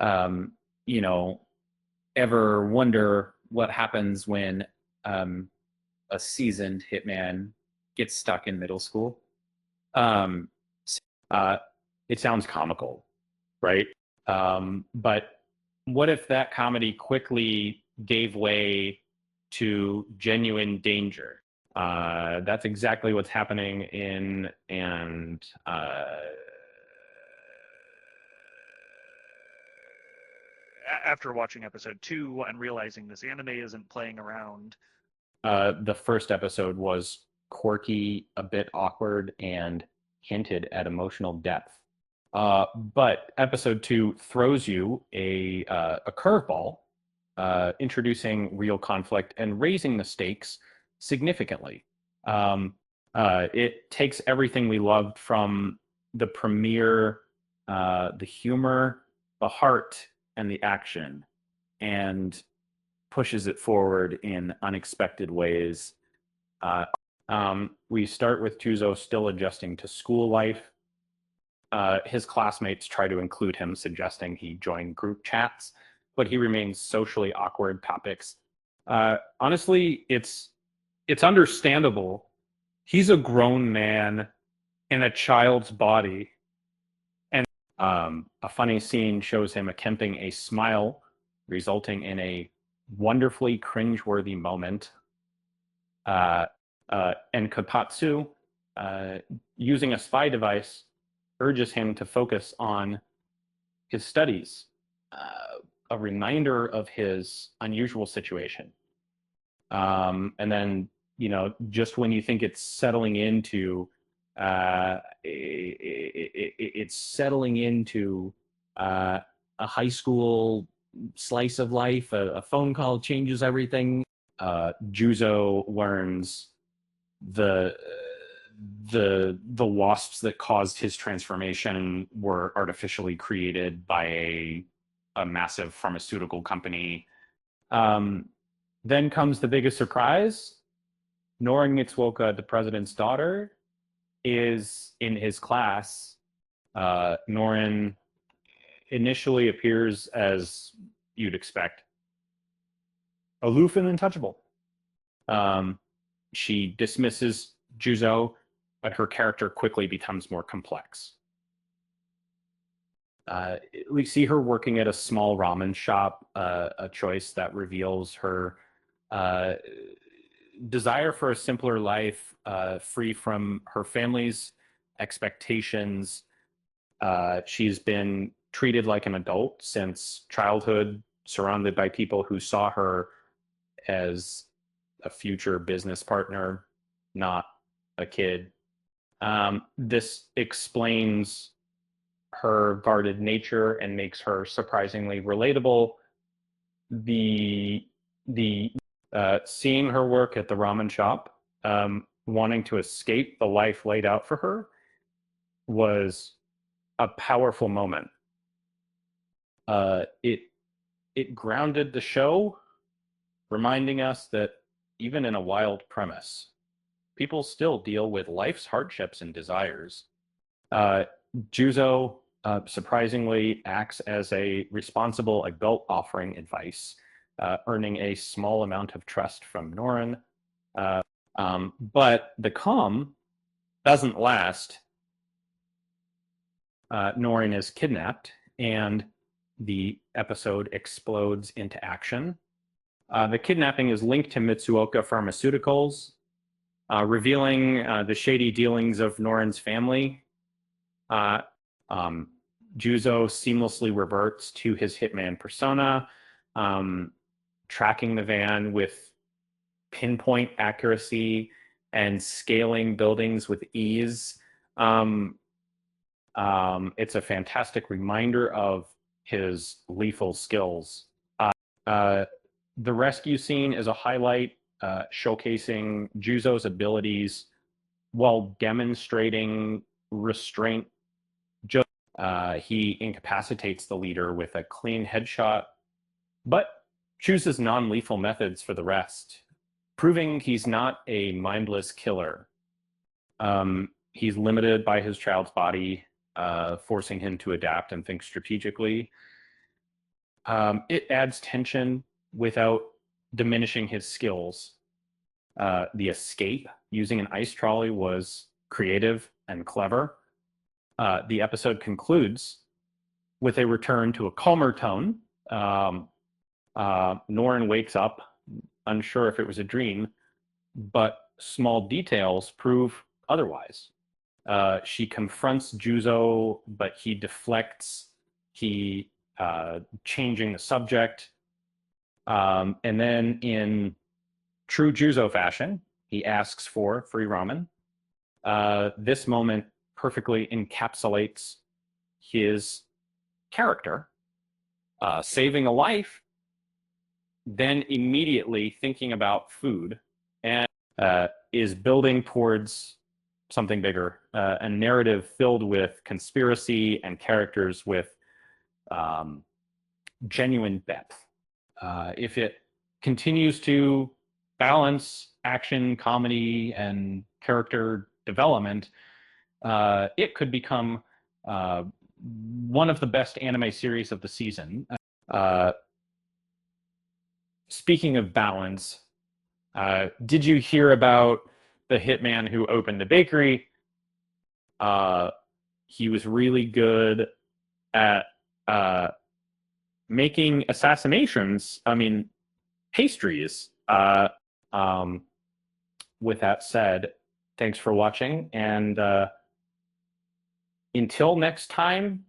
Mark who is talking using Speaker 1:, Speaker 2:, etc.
Speaker 1: um, you know, ever wonder what happens when um, a seasoned hitman gets stuck in middle school? Um, uh, it sounds comical, right? But what if that comedy quickly gave way to genuine danger? That's exactly what's happening in and
Speaker 2: After watching episode 2 and realizing this anime isn't playing around.
Speaker 1: the first episode was quirky, a bit awkward, and hinted at emotional depth. But episode two throws you a curveball, introducing real conflict and raising the stakes significantly. Um, it takes everything we loved from the premiere, the humor, the heart, and the action, and pushes it forward in unexpected ways. Uh, we start with Tuzo still adjusting to school life. His classmates try to include him, suggesting he join group chats, but he remains socially awkward topics. Honestly, it's understandable. He's a grown man in a child's body, and a funny scene shows him attempting a smile, resulting in a wonderfully cringeworthy moment. Uh, and Kapatsu, uh, using a spy device, urges him to focus on his studies, a reminder of his unusual situation. And then, just when you think it's settling into, it's settling into a high school slice of life, a phone call changes everything. Juzo learns the the wasps that caused his transformation were artificially created by a massive pharmaceutical company. Um, then comes the biggest surprise. Norin Mitsuoka, the president's daughter, is in his class. Norin initially appears as you'd expect, aloof and untouchable. Um, she dismisses Juzo, but her character quickly becomes more complex. Uh, we see her working at a small ramen shop, a choice that reveals her uh, desire for a simpler life, free from her family's expectations. She's been treated like an adult since childhood, surrounded by people who saw her as a future business partner, not a kid. This explains her guarded nature and makes her surprisingly relatable. The the Seeing her work at the ramen shop, wanting to escape the life laid out for her, was a powerful moment. It grounded the show, reminding us that even in a wild premise, people still deal with life's hardships and desires. Uh, Juzo surprisingly acts as a responsible adult offering advice, earning a small amount of trust from Norin. Uh, but the calm doesn't last. Norin is kidnapped, and the episode explodes into action. The kidnapping is linked to Mitsuoka Pharmaceuticals, revealing the shady dealings of Norin's family. Uh, um, Juzo seamlessly reverts to his hitman persona, um, tracking the van with pinpoint accuracy and scaling buildings with ease. Um, it's a fantastic reminder of his lethal skills. Uh, the rescue scene is a highlight, showcasing Juzo's abilities while demonstrating restraint. He incapacitates the leader with a clean headshot, but chooses non lethal methods for the rest, proving he's not a mindless killer. He's limited by his child's body, forcing him to adapt and think strategically. It adds tension without diminishing his skills. The escape using an ice trolley was creative and clever. The episode concludes with a return to a calmer tone. Norrin wakes up, unsure if it was a dream, but small details prove otherwise. She confronts Juzo, but he deflects. He changing the subject, and then in true Juzo fashion, he asks for free ramen. This moment perfectly encapsulates his character, saving a life, then immediately thinking about food, and is building towards something bigger, a narrative filled with conspiracy and characters with um, genuine depth. If it continues to balance action, comedy, and character development, it could become one of the best anime series of the season. Uh, Speaking of balance, did you hear about the hitman who opened the bakery? Uh, he was really good at uh, making assassinations. I mean, pastries. Um, with that said, thanks for watching, and until next time,